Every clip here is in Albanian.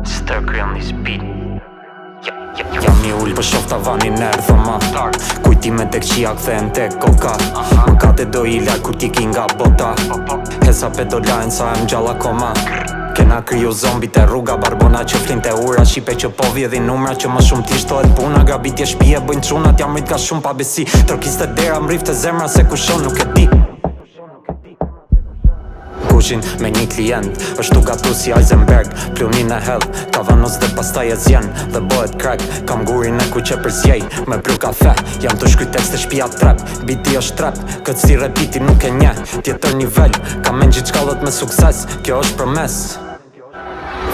Stalker on this beat. Jam I ull për shof tavanin erdhë ma Kujtime tek qia kthehen tek koka Mëkate do I larg kur ti ki nga bota Hesa pedolajnë sa em gjalla koma Kena kriju zombit e rruga barbona që flinte ura Shipe që po vjedhin numra që më shumë tishtohet puna Grabitje shpije bëjnë qunat jam rrit ka shumë pa besi Tërkiste dera mrifte zemra se kushon nuk e di Kushin me një klient është u gatu si Heisenberg Plunin e hell, kavanos dhe pastaj e zjen Dhe bëhet krek, kam gurin e ku që përzjej Me pru kafe, jam të shkry tekst e shpia trap Biti është trap, këtë si repiti nuk e nje Tjetër nivel, kam men gjithë shkallët me sukses Kjo është promes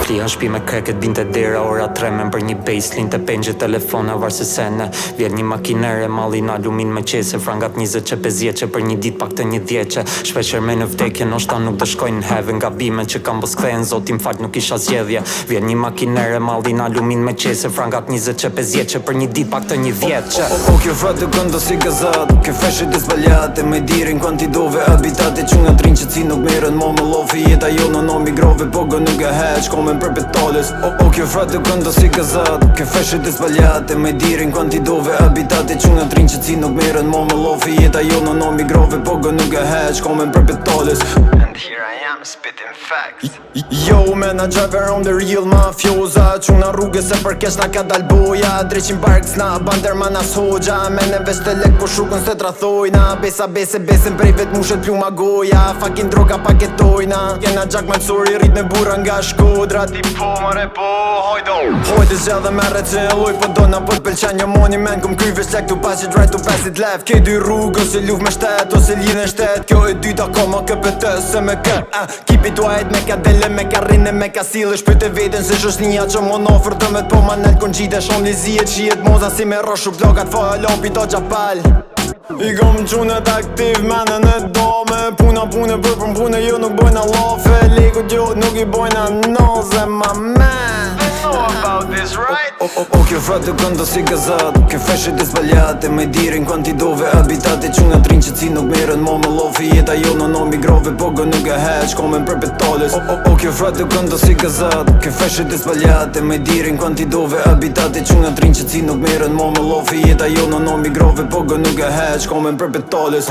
Flia shpi me kreket binte dera ora 3 Men për një baseline të pengje telefona varse sene Vjen një makinere malin alumin me qese Frangat 20 që 50 për një dit pak të një djeqe Shpesher me në vdekje noshta nuk të shkojnë në heaven Nga bime që kam bës kthehen zotim fakt nuk isha zjedhje Vjen një makinere malin alumin me qese Frangat 20 që 50 për një dit pak të një djeqe O kjo frate këndo si gazat Kjo feshe të zbaljate Me dirin kuantidove habitate Qunga trin që ci nuk merën mo më lofi Jeta jo në no migrove Pogo nuk e heq komen për petoles O kjo frate këndo si gazat Kjo feshe të zbaljate Me dirin kuantidove habitate Qunga trin që ci nuk merën mo më lofi Jeta jo në no migrove Pogo nuk e heq komen për petoles And here I am spitting facts Yo man I drive around the real mafiosa Quna rrugë se për kesh na ka dal boja Dreqin parks na banderman as hoxha Men e vesh të lek po shukën se trathojna Besa besin prej vet mushet pluma goja Fucking droga paketojna Jena gjak malsori rrit me burra nga Shkodra Ti po mare po hojdo Hojtë zgjadhe me rece loj po dona po t'pëlqen një moni men Kum kry vesh lek to pass it right to pass it left Ke dy rrugë ose luv me shtet ose lidhe shtet Kjo e dyta koma këpët se me kë Keep it white me ka dele me ka rine me ka sile Shpyt e veten se shoshnija që mon ofër dëmet po ma nel kon gjite Shon lizijet qiet moza si me roshu vlogat fa lopi do gjapal I kom qunet aktiv menën e dome Puna pune për pune jo nuk bojna lofe Lego gjo nuk I bojna noze ma man You know about this right? O kjo frate këndo si gazat Kjo feshe të zbaljate Me dirin kuantidove habitate Qunga trin që ci nuk merën mo më lofi Jeta jo në no migrove Pogo nuk e heq komen për petoles O kjo frate këndo si gazat Kjo feshe të zbaljate Me dirin kuantidove habitate Qunga trin që ci nuk merën mo më lofi Jeta jo në no migrove Pogo nuk e heq komen për petoles